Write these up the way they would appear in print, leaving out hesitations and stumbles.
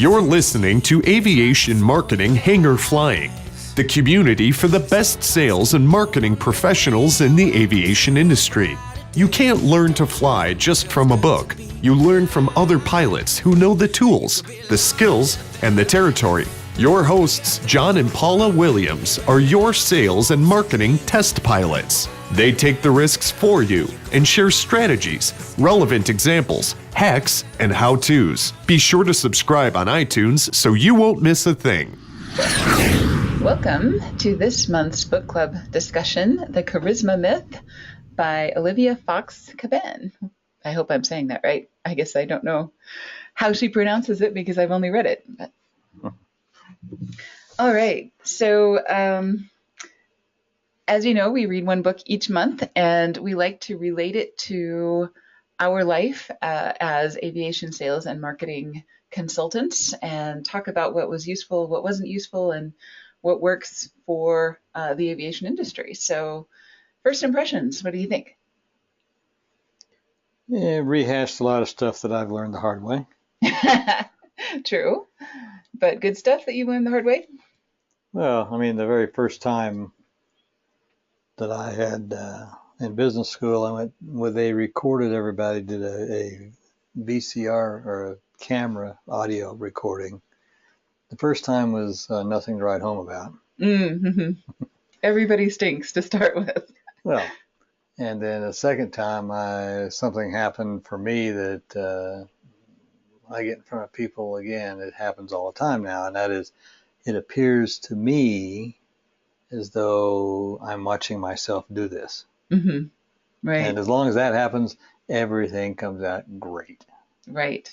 You're listening to Aviation Marketing Hangar Flying, the community for the best sales and marketing professionals in the aviation industry. You can't learn to fly just from a book. You learn from other pilots who know the tools, the skills, and the territory. Your hosts, John and Paula Williams, are your sales and marketing test pilots. They take the risks for you and share strategies, relevant examples, hacks, and how-tos. Be sure to subscribe on iTunes so you won't miss a thing. Welcome to this month's book club discussion, The Charisma Myth by Olivia Fox Cabane. I hope I'm saying that right. I guess I don't know how she pronounces it because I've only read it. But... All right. So, as you know, we read one book each month, and we like to relate it to our life as aviation sales and marketing consultants and talk about what was useful, what wasn't useful, and what works for the aviation industry. So, first impressions, what do you think? Yeah, rehashed a lot of stuff that I've learned the hard way. True. But good stuff that you learned the hard way? Well, I mean, the very first time that I had in business school, I went where they recorded everybody, did a VCR or a camera audio recording. The first time was nothing to write home about. Mm-hmm. Everybody stinks to start with. Well, and then the second time, something happened for me that I get in front of people again. It happens all the time now, and that is, it appears to me as though I'm watching myself do this. Mm-hmm. Right. And as long as that happens, everything comes out great. Right.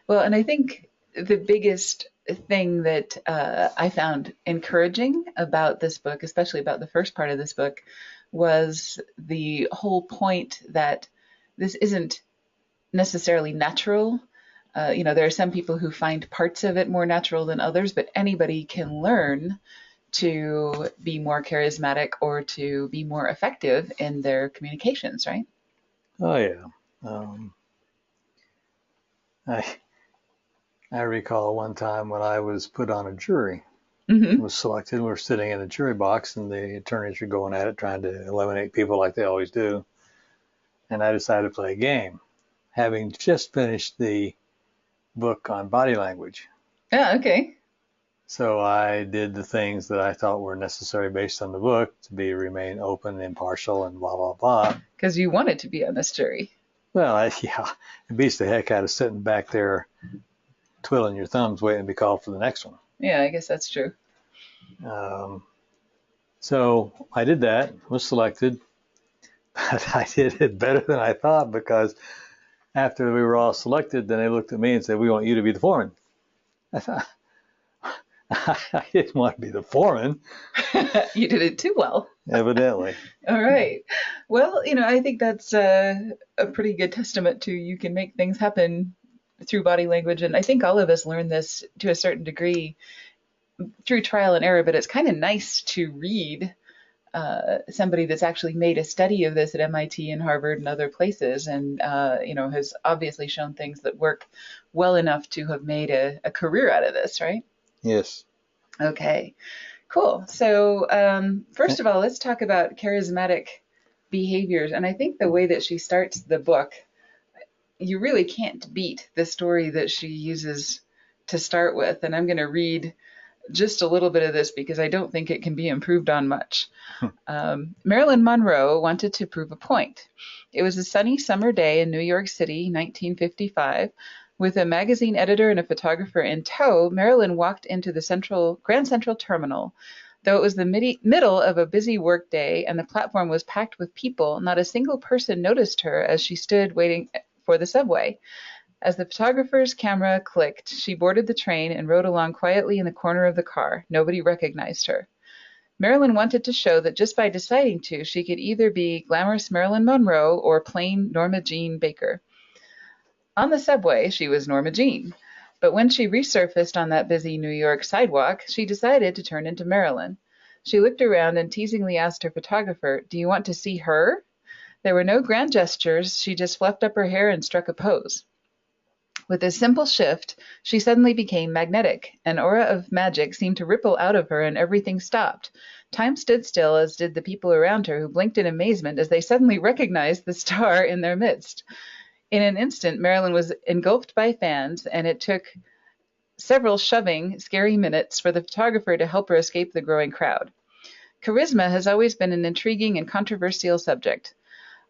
Well, and I think the biggest thing that I found encouraging about this book, especially about the first part of this book, was the whole point that this isn't necessarily natural. There are some people who find parts of it more natural than others, but anybody can learn to be more charismatic or to be more effective in their communications, right? Oh, yeah. I recall one time when I was put on a jury. Mm-hmm. Was selected. We were sitting in a jury box, and the attorneys were going at it, trying to eliminate people like they always do. And I decided to play a game, having just finished the book on body language. Yeah, okay. So I did the things that I thought were necessary based on the book to remain open, impartial, and blah, blah, blah. Because you wanted to be on this jury. Well, it beats the heck out of sitting back there twiddling your thumbs waiting to be called for the next one. Yeah, I guess that's true. So I did that, was selected, but I did it better than I thought, because after we were all selected, then they looked at me and said, "We want you to be the foreman." I thought, I didn't want to be the foreman. You did it too well. Evidently. All right. Well, I think that's a pretty good testament to you can make things happen through body language. And I think all of us learn this to a certain degree through trial and error, but it's kind of nice to read somebody that's actually made a study of this at MIT and Harvard and other places, and has obviously shown things that work well enough to have made a career out of this, right? Yes. Okay, cool. So first of all, let's talk about charismatic behaviors. And I think the way that she starts the book, you really can't beat the story that she uses to start with. And I'm going to read just a little bit of this because I don't think it can be improved on much. Marilyn Monroe wanted to prove a point. It was a sunny summer day in New York City, 1955. With a magazine editor and a photographer in tow, Marilyn walked into the Grand Central Terminal. Though it was the middle of a busy workday and the platform was packed with people, not a single person noticed her as she stood waiting for the subway. As the photographer's camera clicked, she boarded the train and rode along quietly in the corner of the car. Nobody recognized her. Marilyn wanted to show that just by deciding to, she could either be glamorous Marilyn Monroe or plain Norma Jean Baker. On the subway, she was Norma Jean. But when she resurfaced on that busy New York sidewalk, she decided to turn into Marilyn. She looked around and teasingly asked her photographer, "Do you want to see her?" There were no grand gestures. She just fluffed up her hair and struck a pose. With a simple shift, she suddenly became magnetic. An aura of magic seemed to ripple out of her, and everything stopped. Time stood still, as did the people around her, who blinked in amazement as they suddenly recognized the star in their midst. In an instant, Marilyn was engulfed by fans, and it took several shoving, scary minutes for the photographer to help her escape the growing crowd. Charisma has always been an intriguing and controversial subject.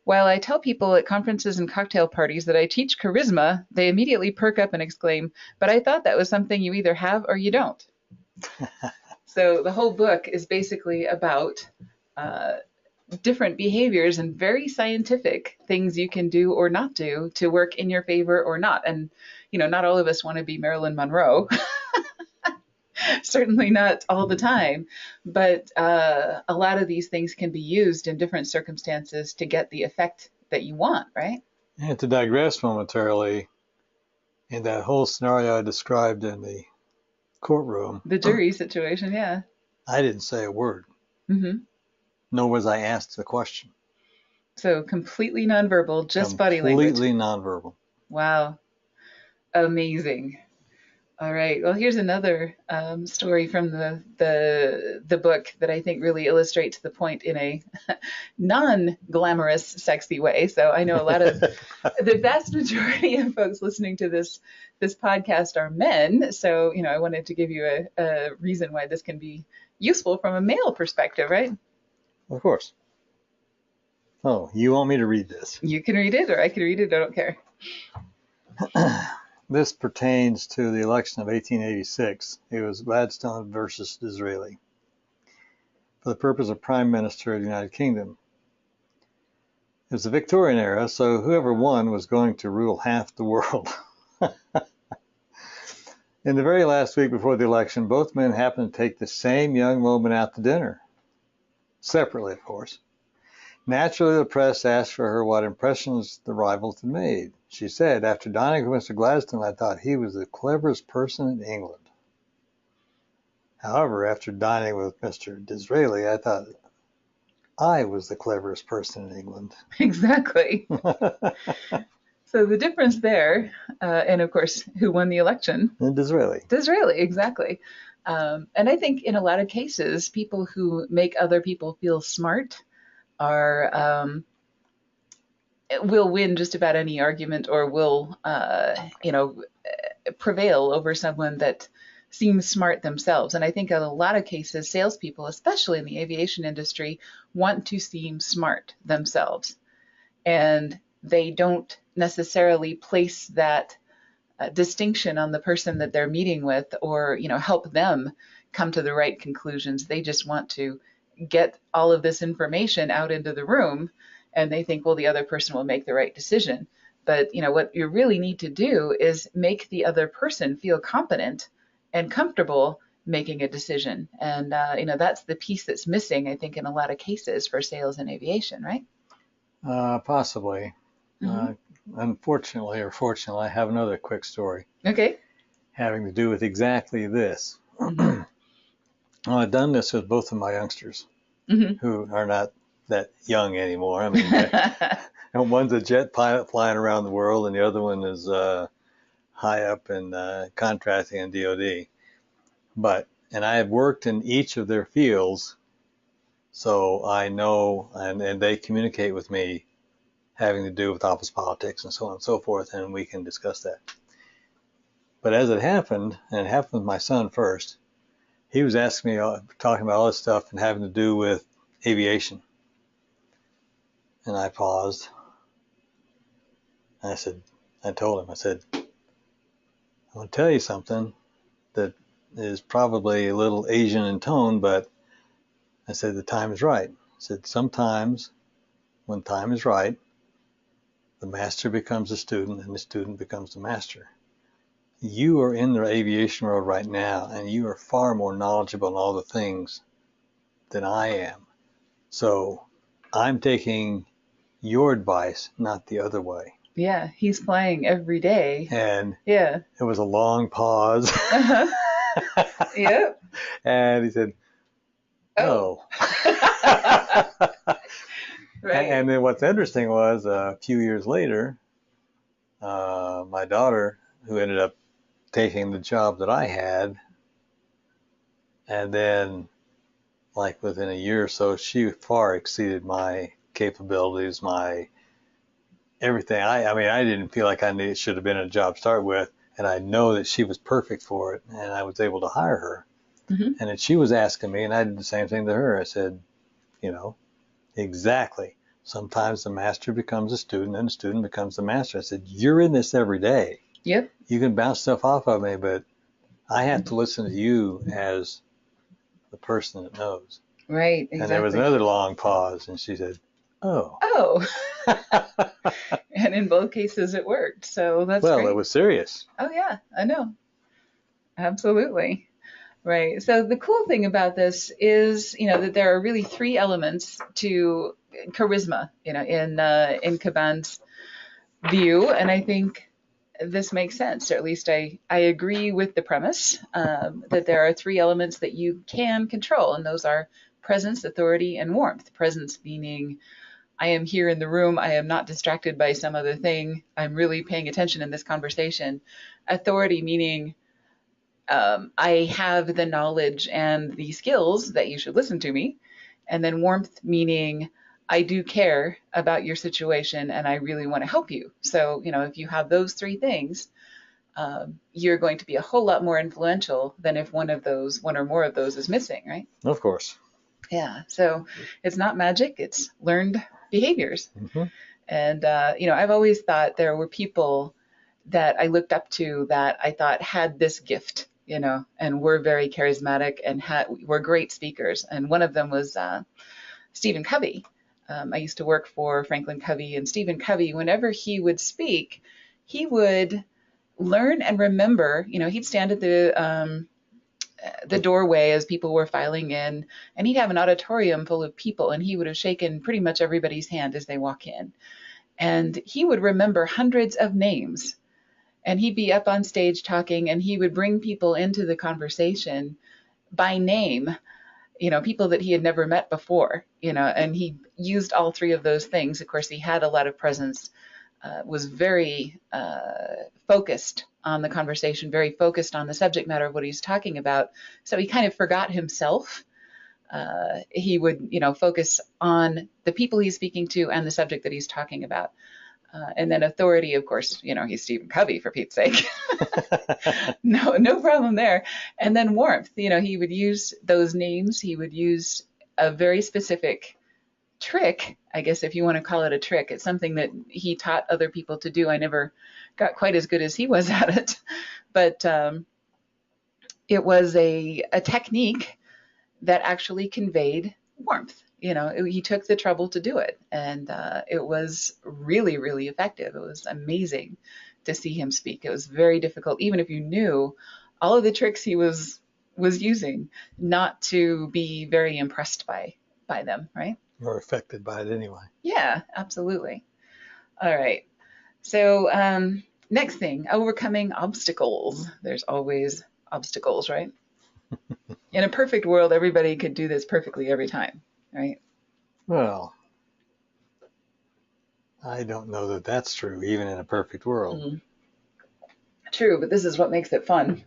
While I tell people at conferences and cocktail parties that I teach charisma, they immediately perk up and exclaim, "But I thought that was something you either have or you don't." So the whole book is basically about different behaviors and very scientific things you can do or not do to work in your favor or not. And, not all of us want to be Marilyn Monroe. Certainly not all the time, but a lot of these things can be used in different circumstances to get the effect that you want, right? And to digress momentarily, in that whole scenario I described in the courtroom, The jury situation, yeah. I didn't say a word, Mm-hmm. nor was I asked the question. So completely nonverbal, just body language. Completely nonverbal. Wow. Amazing. All right. Well, here's another story from the book that I think really illustrates the point in a non-glamorous, sexy way. So I know a lot of the vast majority of folks listening to this podcast are men. So I wanted to give you a reason why this can be useful from a male perspective, right? Of course. Oh, you want me to read this? You can read it, or I can read it. I don't care. This pertains to the election of 1886. It was Gladstone versus Disraeli for the purpose of Prime Minister of the United Kingdom. It was the Victorian era, so whoever won was going to rule half the world. In the very last week before the election, both men happened to take the same young woman out to dinner. Separately, of course. Naturally, the press asked for her what impressions the rivals had made. She said, "After dining with Mr. Gladstone, I thought he was the cleverest person in England. However, after dining with Mr. Disraeli, I thought I was the cleverest person in England." Exactly. So the difference there, and of course, who won the election? Disraeli. Disraeli, exactly. And I think in a lot of cases, people who make other people feel smart will win just about any argument, or will, prevail over someone that seems smart themselves. And I think in a lot of cases, salespeople, especially in the aviation industry, want to seem smart themselves. And they don't necessarily place that distinction on the person that they're meeting with, or, help them come to the right conclusions. They just want to get all of this information out into the room, and they think, well, the other person will make the right decision. But what you really need to do is make the other person feel competent and comfortable making a decision. And that's the piece that's missing, I think, in a lot of cases for sales and aviation, right? Possibly. Mm-hmm. Unfortunately or fortunately, I have another quick story. Okay. Having to do with exactly this. Mm-hmm. Well, I've done this with both of my youngsters, Mm-hmm. who are not that young anymore. I mean, one's a jet pilot flying around the world, and the other one is high up in contracting and DoD. And I have worked in each of their fields, so I know, and they communicate with me having to do with office politics and so on and so forth, and we can discuss that. But as it happened, and it happened with my son first, he was asking me, talking about all this stuff and having to do with aviation. And I paused. And I told him, I said, "I'm going to tell you something that is probably a little Asian in tone, but," I said, "the time is right." I said, "Sometimes when time is right, the master becomes a student and the student becomes the master. You are in the aviation world right now, and you are far more knowledgeable in all the things than I am. So I'm taking your advice, not the other way." Yeah, he's flying every day. And Yeah. it was a long pause. Uh-huh. Yep. And he said, "Oh." Right. And then what's interesting was a few years later, my daughter who ended up taking the job that I had. And then, like within a year or so, she far exceeded my capabilities, my everything. I mean, I didn't feel like it should have been a job to start with. And I know that she was perfect for it. And I was able to hire her. Mm-hmm. And then she was asking me, and I did the same thing to her. I said, you know, exactly. Sometimes the master becomes a student and the student becomes the master. I said, you're in this every day. Yep. You can bounce stuff off of me, but I have to listen to you as the person that knows. Right. Exactly. And there was another long pause, and she said, oh. Oh. And in both cases it worked. So that's well, great. it was serious. Oh, yeah, I know. Absolutely. Right. So the cool thing about this is, that there are really three elements to charisma, in Cabane's view. And I think this makes sense, or at least I agree with the premise that there are three elements that you can control, and those are presence, authority, and warmth. Presence meaning I am here in the room. I am not distracted by some other thing. I'm really paying attention in this conversation. Authority meaning I have the knowledge and the skills that you should listen to me. And then warmth meaning I do care about your situation and I really want to help you. So, if you have those three things, you're going to be a whole lot more influential than if one or more of those is missing, right? Of course. Yeah. So it's not magic, it's learned behaviors. Mm-hmm. And, I've always thought there were people that I looked up to that I thought had this gift, and were very charismatic and were great speakers. And one of them was Stephen Covey. I used to work for Franklin Covey, and Stephen Covey, whenever he would speak, he would learn and remember, he'd stand at the doorway as people were filing in, and he'd have an auditorium full of people, and he would have shaken pretty much everybody's hand as they walk in. And he would remember hundreds of names, and he'd be up on stage talking, and he would bring people into the conversation by name, people that he had never met before, and he used all three of those things. Of course, he had a lot of presence, was very focused on the conversation, very focused on the subject matter of what he's talking about. So he kind of forgot himself. He would, focus on the people he's speaking to and the subject that he's talking about. And then authority, of course, he's Stephen Covey, for Pete's sake. No problem there. And then warmth, he would use those names. He would use a very specific trick, I guess, if you want to call it a trick. It's something that he taught other people to do. I never got quite as good as he was at it, but it was a technique that actually conveyed warmth. He took the trouble to do it, and it was really, really effective. It was amazing to see him speak. It was very difficult, even if you knew all of the tricks he was using, not to be very impressed by them, right? Or affected by it anyway. Yeah, absolutely. All right. So next thing, overcoming obstacles. There's always obstacles, right? In a perfect world, everybody could do this perfectly every time, right? Well, I don't know that that's true, even in a perfect world. Mm-hmm. True, but this is what makes it fun.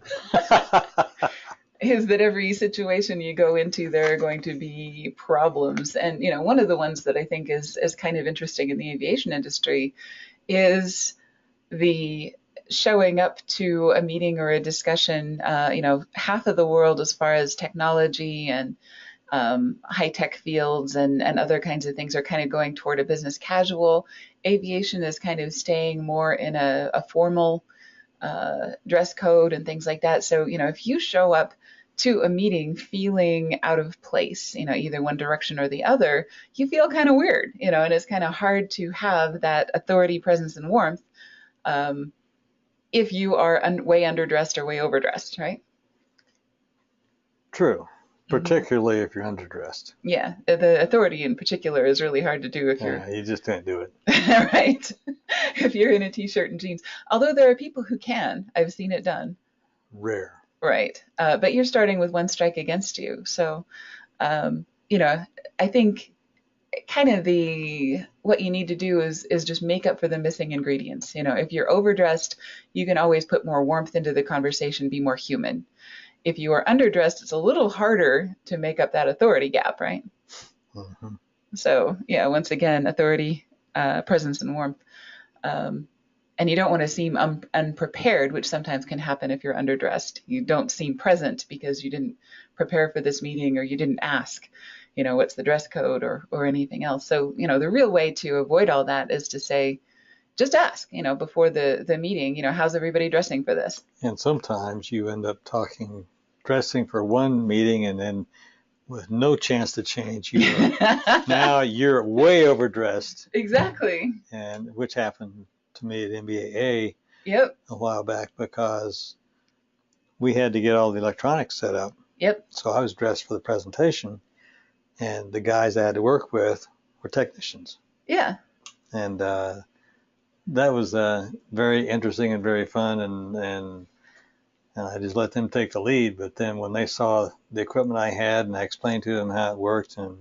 Is that every situation you go into, there are going to be problems. And, one of the ones that I think is kind of interesting in the aviation industry is the showing up to a meeting or a discussion. Half of the world, as far as technology and high-tech fields and other kinds of things, are kind of going toward a business casual. Aviation is kind of staying more in a formal dress code and things like that. So, if you show up to a meeting feeling out of place, either one direction or the other, you feel kind of weird, and it's kind of hard to have that authority, presence, and warmth if you are way underdressed or way overdressed, right? True. Particularly if you're underdressed. Yeah, the authority in particular is really hard to do if you're... you just can't do it. Right. If you're in a t-shirt and jeans. Although there are people who can. I've seen it done. Rare. Right. But you're starting with one strike against you. So, I think kind of what you need to do is just make up for the missing ingredients. If you're overdressed, you can always put more warmth into the conversation, be more human. If you are underdressed, it's a little harder to make up that authority gap, right? Mm-hmm. So yeah, once again, authority, presence, and warmth. And you don't want to seem unprepared, which sometimes can happen if you're underdressed. You don't seem present because you didn't prepare for this meeting, or you didn't ask, what's the dress code or anything else. So, the real way to avoid all that is to say, just ask, before the meeting, how's everybody dressing for this? And sometimes you end up dressing for one meeting, and then with no chance to change, now you're way overdressed. Exactly. And which happened to me at MBAA Yep. a while back, because we had to get all the electronics set up. Yep. So I was dressed for the presentation, and the guys I had to work with were technicians. Yeah. And that was very interesting and very fun, and I just let them take the lead. But then when they saw the equipment I had, and I explained to them how it worked and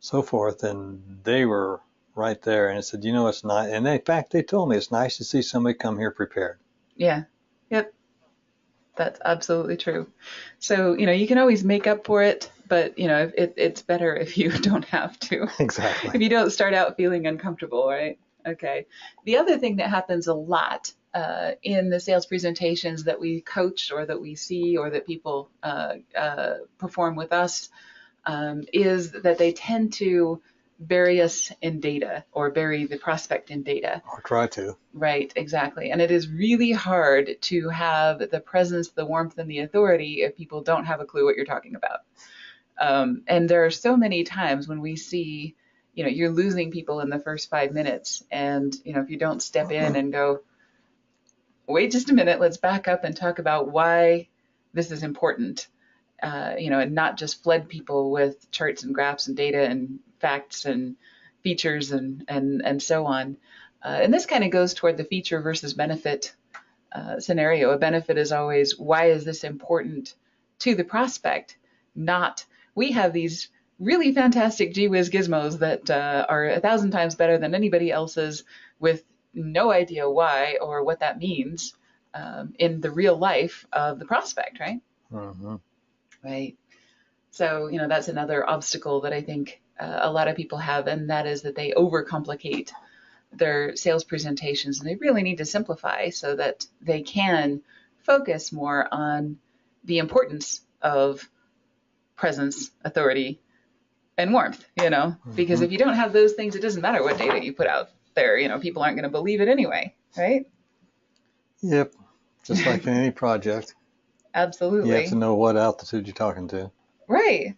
so forth, and they were right there, and I said, it's nice. And in fact, they told me it's nice to see somebody come here prepared. Yeah. Yep. That's absolutely true. So, you can always make up for it, but, it's better if you don't have to. Exactly. If you don't start out feeling uncomfortable, right? Okay. The other thing that happens a lot in the sales presentations that we coach, or that we see, or that people perform with us, is that they tend to bury us in data, or bury the prospect in data. Or try to. Right, exactly. And it is really hard to have the presence, the warmth, and the authority if people don't have a clue what you're talking about. And there are so many times when we see, you're losing people in the first 5 minutes. And, if you don't step in and go, wait just a minute, let's back up and talk about why this is important, and not just flood people with charts and graphs and data and facts and features and so on. And this kind of goes toward the feature versus benefit scenario. A benefit is always, why is this important to the prospect? Not, we have these really fantastic gee whiz gizmos that are 1,000 times better than anybody else's, with no idea why or what that means in the real life of the prospect, right? Mm-hmm. Right. So, that's another obstacle that I think a lot of people have, and that is that they overcomplicate their sales presentations, and they really need to simplify so that they can focus more on the importance of presence, authority, and warmth, because if you don't have those things, it doesn't matter what data you put out there, people aren't going to believe it anyway, right? Yep. Just like in any project. Absolutely. You have to know what altitude you're talking to. Right.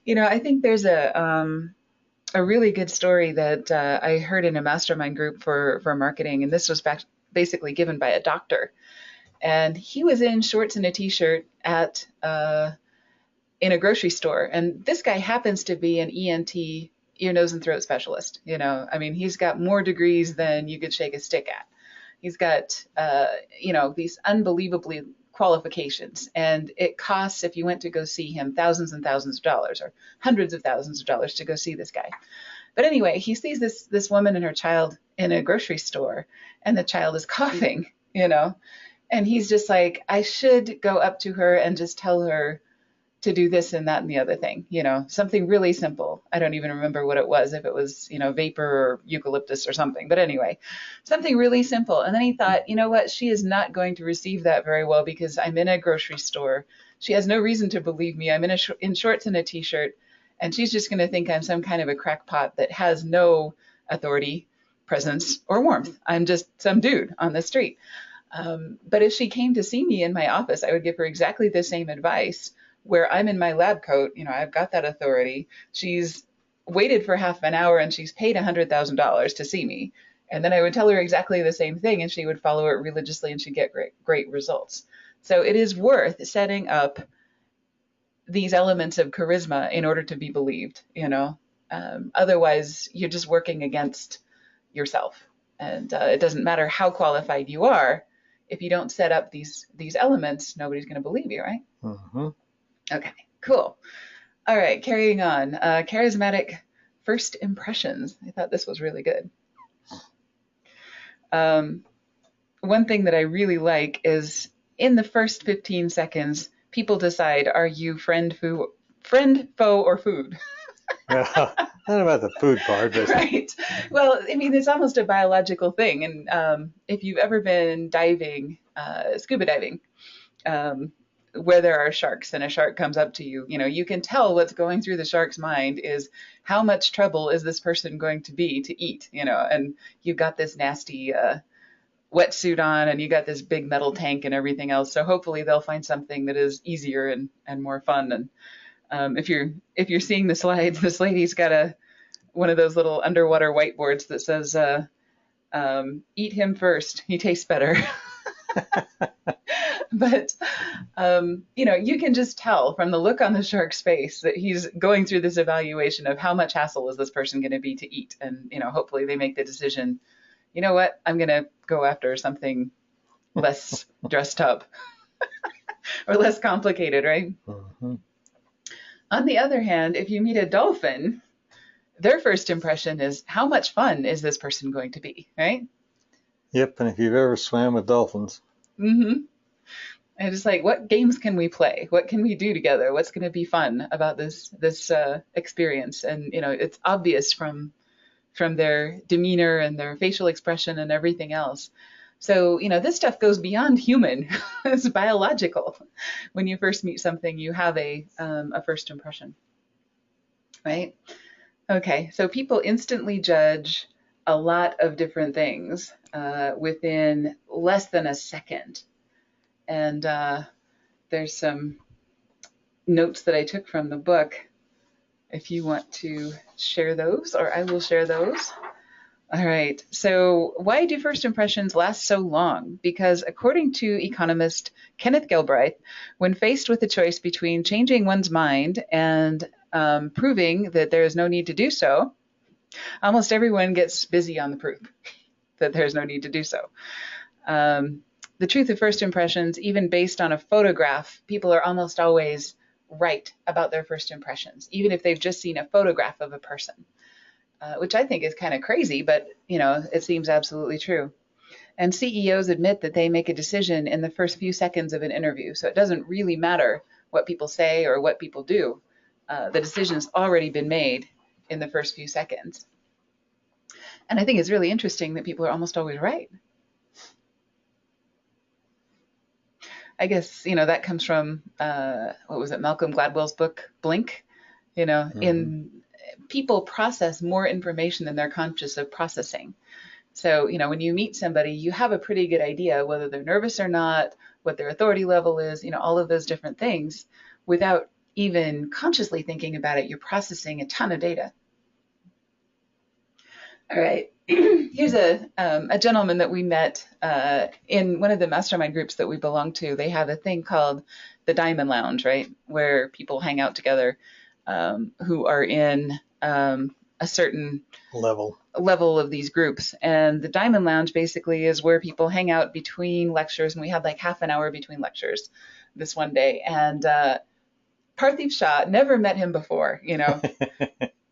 I think there's a really good story that I heard in a mastermind group for marketing, and this was basically given by a doctor. And he was in shorts and a t-shirt in a grocery store. And this guy happens to be an ENT, ear, nose, and throat specialist. He's got more degrees than you could shake a stick at. He's got, these unbelievably qualifications, and it costs, if you went to go see him, thousands and thousands of dollars, or hundreds of thousands of dollars to go see this guy. But anyway, he sees this woman and her child in a grocery store, and the child is coughing, and he's just like, I should go up to her and just tell her to do this and that and the other thing, something really simple. I don't even remember what it was, if it was, vapor or eucalyptus or something. But anyway, something really simple. And then he thought, what? She is not going to receive that very well, because I'm in a grocery store. She has no reason to believe me. I'm in shorts and a t-shirt, and she's just going to think I'm some kind of a crackpot that has no authority, presence, or warmth. I'm just some dude on the street. But if she came to see me in my office, I would give her exactly the same advice, where I'm in my lab coat, I've got that authority. She's waited for half an hour and she's paid $100,000 to see me. And then I would tell her exactly the same thing, and she would follow it religiously, and she'd get great results. So it is worth setting up these elements of charisma in order to be believed, otherwise you're just working against yourself. And it doesn't matter how qualified you are. If you don't set up these elements, nobody's going to believe you, right? Mm-hmm. Okay, cool. All right, carrying on. Charismatic first impressions. I thought this was really good. One thing that I really like is in the first 15 seconds, people decide, are you friend, foe, or food? Well, not about the food part, but Right. Well, I mean, it's almost a biological thing. And if you've ever been diving, scuba diving, where there are sharks and a shark comes up to you, you can tell what's going through the shark's mind is how much trouble is this person going to be to eat, and you've got this nasty wetsuit on and you got this big metal tank and everything else. So hopefully they'll find something that is easier and more fun. And if you're seeing the slides, this lady's got one of those little underwater whiteboards that says, eat him first, he tastes better. But, you can just tell from the look on the shark's face that he's going through this evaluation of how much hassle is this person going to be to eat. And, hopefully they make the decision, you know what, I'm going to go after something less dressed up or less complicated, right? mm-hmm. On the other hand, if you meet a dolphin, their first impression is how much fun is this person going to be, right? Yep, and if you've ever swam with dolphins. Mm-hmm. And it's like, what games can we play? What can we do together? What's going to be fun about this experience? And, it's obvious from their demeanor and their facial expression and everything else. So, this stuff goes beyond human. It's biological. When you first meet something, you have a first impression, right? Okay, so people instantly judge a lot of different things within less than a second. And there's some notes that I took from the book. If you want to share those, or I will share those. All right. So why do first impressions last so long? Because according to economist Kenneth Galbraith, when faced with the choice between changing one's mind and proving that there is no need to do so, almost everyone gets busy on the proof that there's no need to do so. The truth of first impressions, even based on a photograph, people are almost always right about their first impressions, even if they've just seen a photograph of a person, which I think is kind of crazy, but it seems absolutely true. And CEOs admit that they make a decision in the first few seconds of an interview, so it doesn't really matter what people say or what people do. The decision's already been made in the first few seconds. And I think it's really interesting that people are almost always right. I guess, that comes from, what was it, Malcolm Gladwell's book, Blink. Mm-hmm. In people process more information than they're conscious of processing. So, when you meet somebody, you have a pretty good idea whether they're nervous or not, what their authority level is, all of those different things. Without even consciously thinking about it, you're processing a ton of data. All right. Here's a gentleman that we met in one of the mastermind groups that we belong to. They have a thing called the Diamond Lounge, right, where people hang out together who are in a certain level of these groups. And the Diamond Lounge basically is where people hang out between lectures. And we had like half an hour between lectures this one day. And Parthiv Shah, never met him before,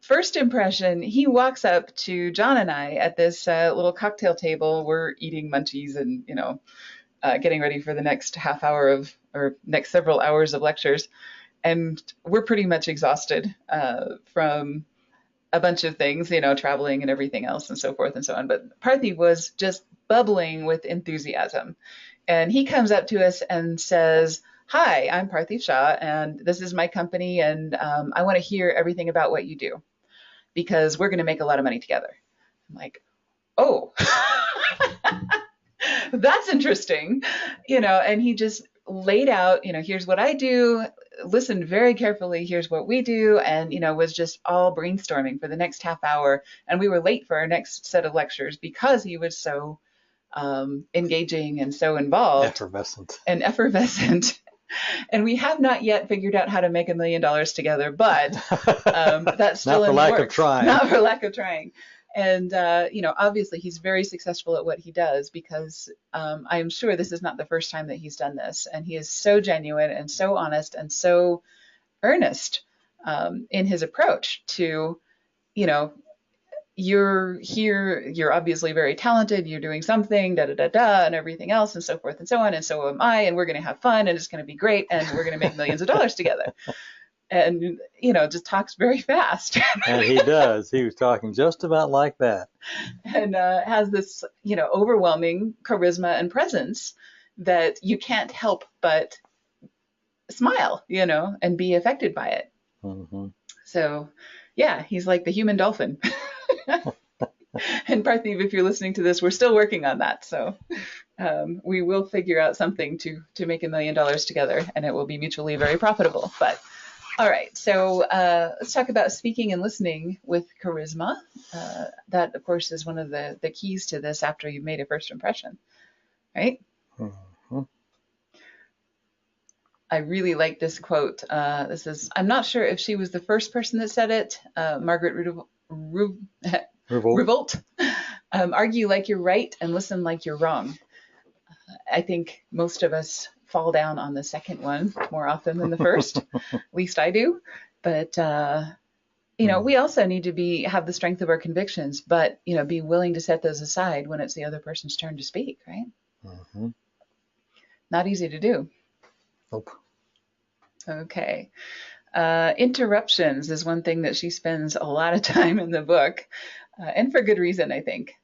First impression, he walks up to John and I at this little cocktail table. We're eating munchies and, getting ready for the next half hour or next several hours of lectures. And we're pretty much exhausted from a bunch of things, traveling and everything else and so forth and so on. But Parthiv was just bubbling with enthusiasm. And he comes up to us and says, "Hi, I'm Parthiv Shah, and this is my company, and I want to hear everything about what you do, because we're going to make a lot of money together." I'm like, oh, that's interesting, and he just laid out, here's what I do, listened very carefully, here's what we do, and, was just all brainstorming for the next half hour. And we were late for our next set of lectures because he was so engaging and so involved. Effervescent. And we have not yet figured out how to make $1 million together, but that's still in the works. Not for lack of trying. And, obviously he's very successful at what he does, because I am sure this is not the first time that he's done this. And he is so genuine and so honest and so earnest in his approach to you know, you're here, you're obviously very talented, you're doing something, da da da da, and everything else, and so forth and so on, and so am I, and we're going to have fun, and it's going to be great, and we're going to make millions of dollars together. And, just talks very fast. And he does. He was talking just about like that. And has this, overwhelming charisma and presence that you can't help but smile, and be affected by it. Mm-hmm. So, yeah, he's like the human dolphin. And Parthiv, if you're listening to this, we're still working on that. So we will figure out something to make $1 million together, and it will be mutually very profitable. But all right, so let's talk about speaking and listening with charisma. That, of course, is one of the keys to this after you've made a first impression, right? Mm-hmm. I really like this quote. This is, I'm not sure if she was the first person that said it, Margaret Revolt. Argue like you're right and listen like you're wrong. I think most of us fall down on the second one more often than the first. At least I do. But we also need to have the strength of our convictions, but be willing to set those aside when it's the other person's turn to speak, right? Mm-hmm. Not easy to do. Nope. Okay. Interruptions is one thing that she spends a lot of time in the book, and for good reason, I think.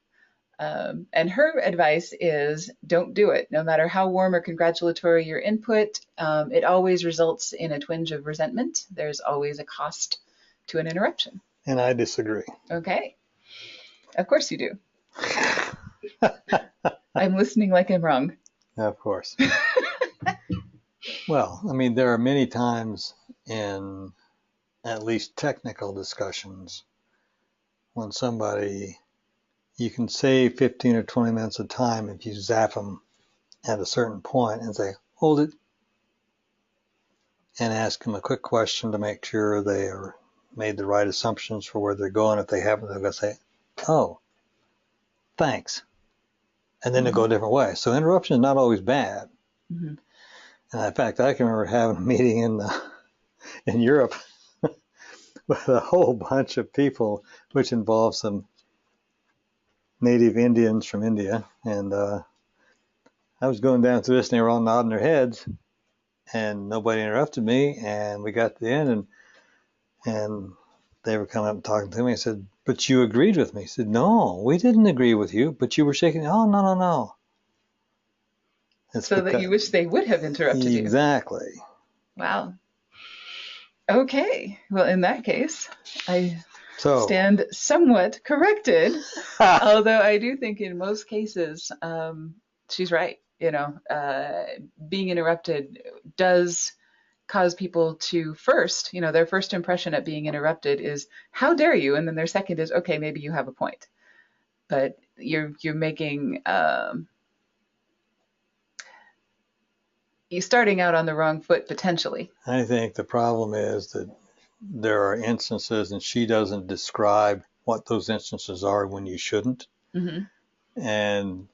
And her advice is don't do it. No matter how warm or congratulatory your input, it always results in a twinge of resentment. There's always a cost to an interruption. And I disagree. Okay. Of course you do. I'm listening like I'm wrong. Of course. Well, I mean, there are many times in at least technical discussions when you can save 15 or 20 minutes of time if you zap them at a certain point and say, hold it, and ask them a quick question to make sure they are made the right assumptions for where they're going. If they haven't, they're going to say, oh, thanks. And then they'll go a different way. So interruption is not always bad. Mm-hmm. And in fact, I can remember having a meeting in Europe with a whole bunch of people, which involved some native Indians from India. And I was going down through this, and they were all nodding their heads, and nobody interrupted me. And we got to the end, and they were coming up and talking to me. I said, but you agreed with me. I said, no, we didn't agree with you, but you were shaking. Oh, no. That you wish they would have interrupted you. Exactly. Wow. Okay. Well, in that case, I stand somewhat corrected. Although I do think in most cases, she's right. Being interrupted does cause people to first, their first impression at being interrupted is, how dare you? And then their second is, okay, maybe you have a point. But you're making... you're starting out on the wrong foot potentially. I think the problem is that there are instances, and she doesn't describe what those instances are when you shouldn't. Mm-hmm. And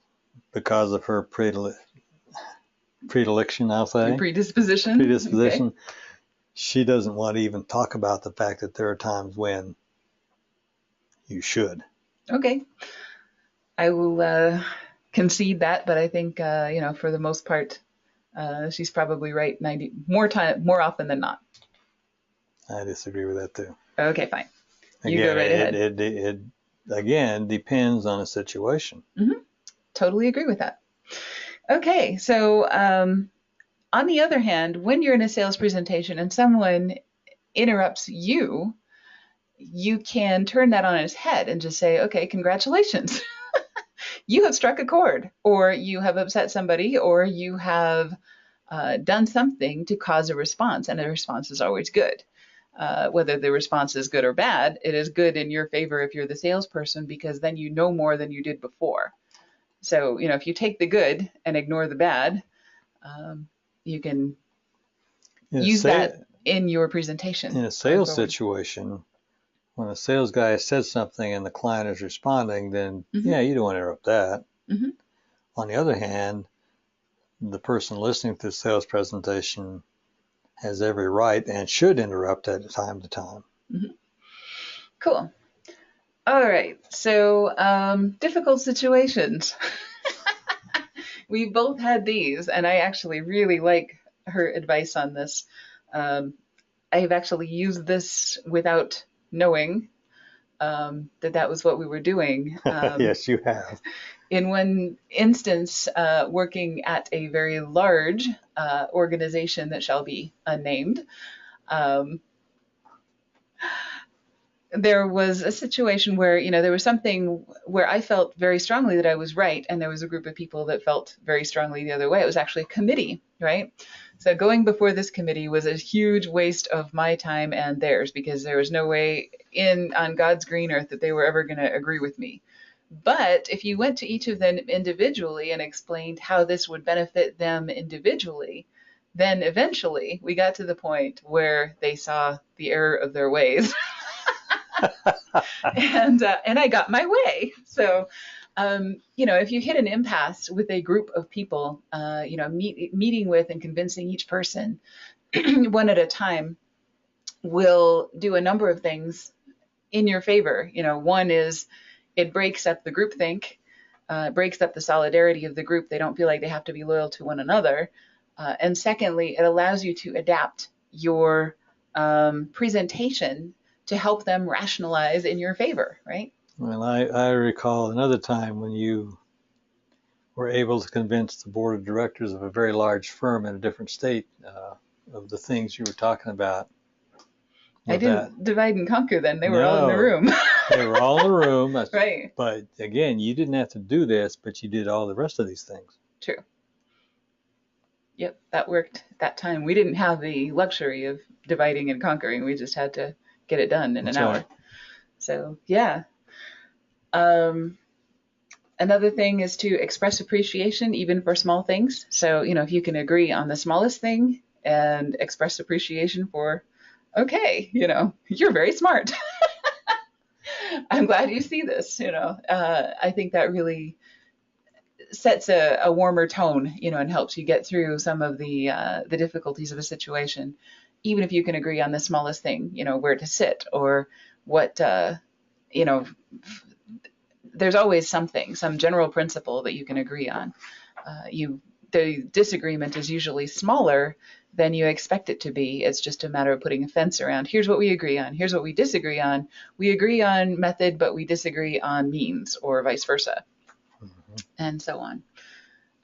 because of her predilection, I'll say. Predisposition. Okay. She doesn't want to even talk about the fact that there are times when you should. Okay. I will concede that, but I think, for the most part, she's probably right more often than not. I disagree with that too. Okay, fine. You go right ahead. It again depends on the situation. Mm-hmm. Totally agree with that. Okay, so on the other hand, when you're in a sales presentation and someone interrupts you, you can turn that on its head and just say, okay, congratulations. You have struck a chord, or you have upset somebody, or you have done something to cause a response, and a response is always good. Whether the response is good or bad, it is good in your favor if you're the salesperson, because then you know more than you did before. So, if you take the good and ignore the bad, you can use that in your presentation. In a sales situation, when a sales guy says something and the client is responding, then mm-hmm. Yeah, you don't want to interrupt that. Mm-hmm. On the other hand, the person listening to the sales presentation has every right and should interrupt at time to time. Mm-hmm. Cool. All right. So, difficult situations. We both had these, and I actually really like her advice on this. Um, I've actually used this without knowing that was what we were doing. Yes, you have. In one instance, working at a very large organization that shall be unnamed, um, there was a situation where, there was something where I felt very strongly that I was right, and there was a group of people that felt very strongly the other way. It was actually a committee, right? So going before this committee was a huge waste of my time and theirs, because there was no way on God's green earth that they were ever going to agree with me. But if you went to each of them individually and explained how this would benefit them individually, then eventually we got to the point where they saw the error of their ways. and I got my way. So, if you hit an impasse with a group of people, meeting with and convincing each person one at a time will do a number of things in your favor. One is it breaks up the groupthink, breaks up the solidarity of the group. They don't feel like they have to be loyal to one another. And secondly, it allows you to adapt your presentation to help them rationalize in your favor, right? Well, I recall another time when you were able to convince the board of directors of a very large firm in a different state of the things you were talking about. I didn't divide and conquer then. They were all in the No, room. They were all in the room. Right. But again, you didn't have to do this, but you did all the rest of these things. True. Yep, that worked that time. We didn't have the luxury of dividing and conquering. We just had to get it done in an hour. Right. So, yeah. Another thing is to express appreciation even for small things. So, if you can agree on the smallest thing and express appreciation for, okay, you're very smart. I'm glad you see this, I think that really sets a warmer tone, and helps you get through some of the difficulties of a situation, even if you can agree on the smallest thing, where to sit or what, there's always some general principle that you can agree on. The disagreement is usually smaller than you expect it to be. It's just a matter of putting a fence around. Here's what we agree on. Here's what we disagree on. We agree on method, but we disagree on means, or vice versa, and so on.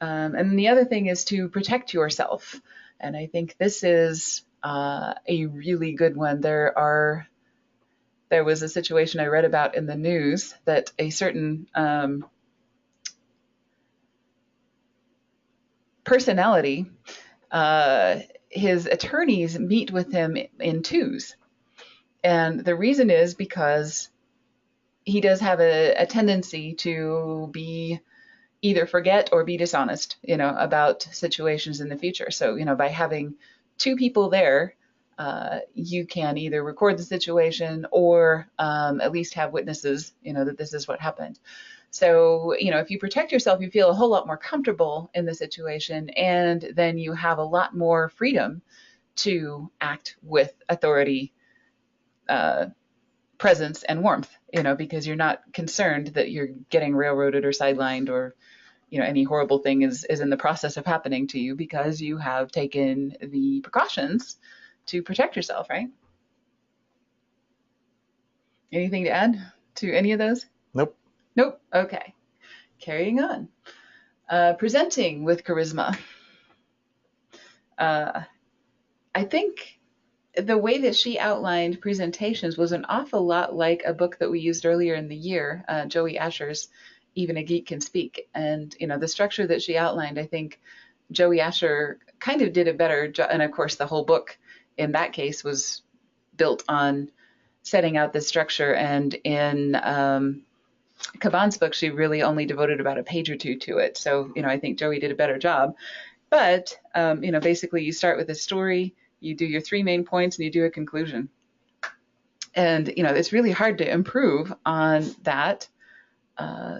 And the other thing is to protect yourself. And I think this is a really good one. There was a situation I read about in the news that a certain personality, his attorneys meet with him in twos. And the reason is because he does have a tendency to be either forget or be dishonest, about situations in the future. So, by having two people there, you can either record the situation or at least have witnesses, that this is what happened. So, if you protect yourself, you feel a whole lot more comfortable in the situation, and then you have a lot more freedom to act with authority, presence, and warmth, because you're not concerned that you're getting railroaded or sidelined, or any horrible thing is in the process of happening to you, because you have taken the precautions to protect yourself, right? Anything to add to any of those? Nope. Okay. Carrying on. Presenting with charisma. I think the way that she outlined presentations was an awful lot like a book that we used earlier in the year, Joey Asher's Even a Geek Can Speak. And, the structure that she outlined, I think Joey Asher kind of did a better job. And of course, the whole book in that case was built on setting out this structure. And in Cabane's book, she really only devoted about a page or two to it. So, I think Joey did a better job. But, basically you start with a story, you do your three main points, and you do a conclusion. And, it's really hard to improve on that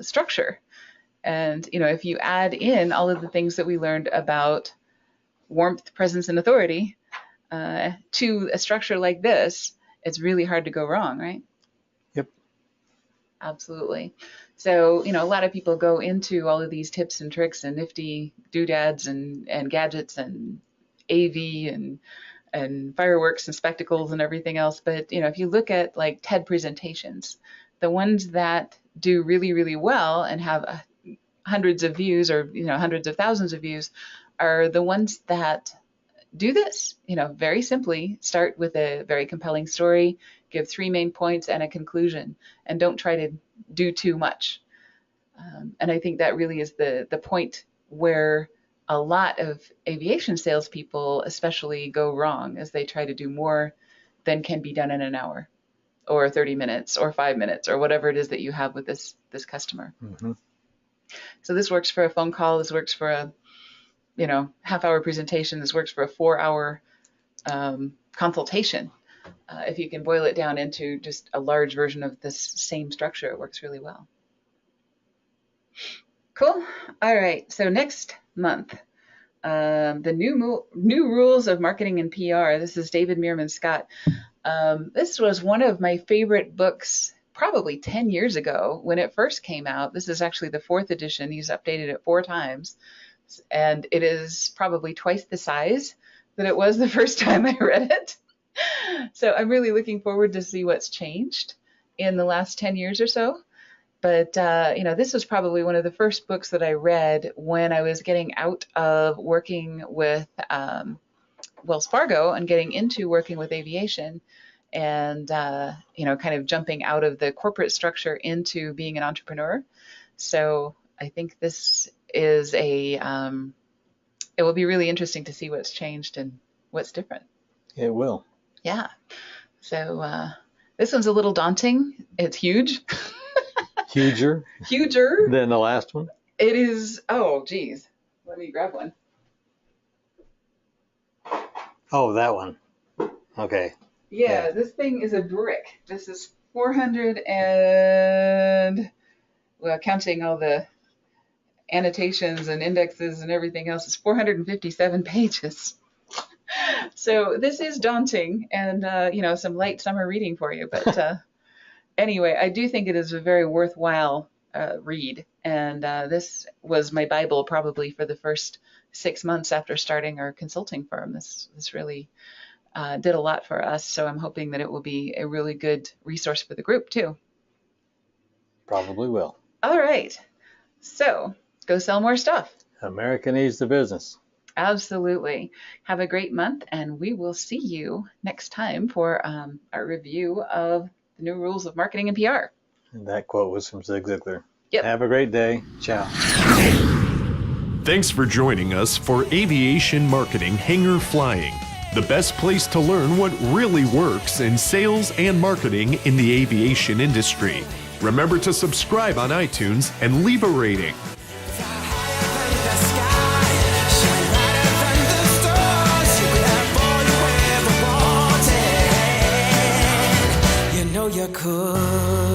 structure. And, if you add in all of the things that we learned about warmth, presence, and authority to a structure like this, it's really hard to go wrong, right? Yep. Absolutely. So, a lot of people go into all of these tips and tricks and nifty doodads and gadgets and AV and fireworks and spectacles and everything else. But, if you look at like TED presentations, the ones that do really, really well and have hundreds of views or, hundreds of thousands of views are the ones that do this, very simply start with a very compelling story, give 3 main points and a conclusion, and don't try to do too much. And I think that really is the point where a lot of aviation salespeople especially go wrong, as they try to do more than can be done in an hour or 30 minutes or 5 minutes or whatever it is that you have with this customer. Mm-hmm. So this works for a phone call. This works for a half-hour presentation. This works for a 4-hour consultation. If you can boil it down into just a large version of this same structure, it works really well. Cool. All right. So next month, the new rules of marketing and PR. This is David Meerman Scott. This was one of my favorite books probably 10 years ago when it first came out. This is actually the 4th edition. He's updated it 4 times. And it is probably twice the size that it was the first time I read it. So I'm really looking forward to see what's changed in the last 10 years or so. But, this was probably one of the first books that I read when I was getting out of working with Wells Fargo and getting into working with aviation and, kind of jumping out of the corporate structure into being an entrepreneur. So I think this is it will be really interesting to see what's changed and what's different. It will. Yeah. So this one's a little daunting. It's huge. Huger than the last one. It is. Oh, geez. Let me grab one. Oh, that one. Okay. Yeah, this thing is a brick. This is 400 and, well, counting all the annotations and indexes and everything else, is 457 pages. So this is daunting and, some light summer reading for you. But anyway, I do think it is a very worthwhile read. And this was my Bible probably for the first 6 months after starting our consulting firm. This really did a lot for us. So I'm hoping that it will be a really good resource for the group too. Probably will. All right. So go sell more stuff. America needs the business. Absolutely. Have a great month, and we will see you next time for our review of the new rules of marketing and PR. And that quote was from Zig Ziglar. Yep. Have a great day. Ciao. Thanks for joining us for Aviation Marketing Hangar Flying, the best place to learn what really works in sales and marketing in the aviation industry. Remember to subscribe on iTunes and leave a rating. You know you could.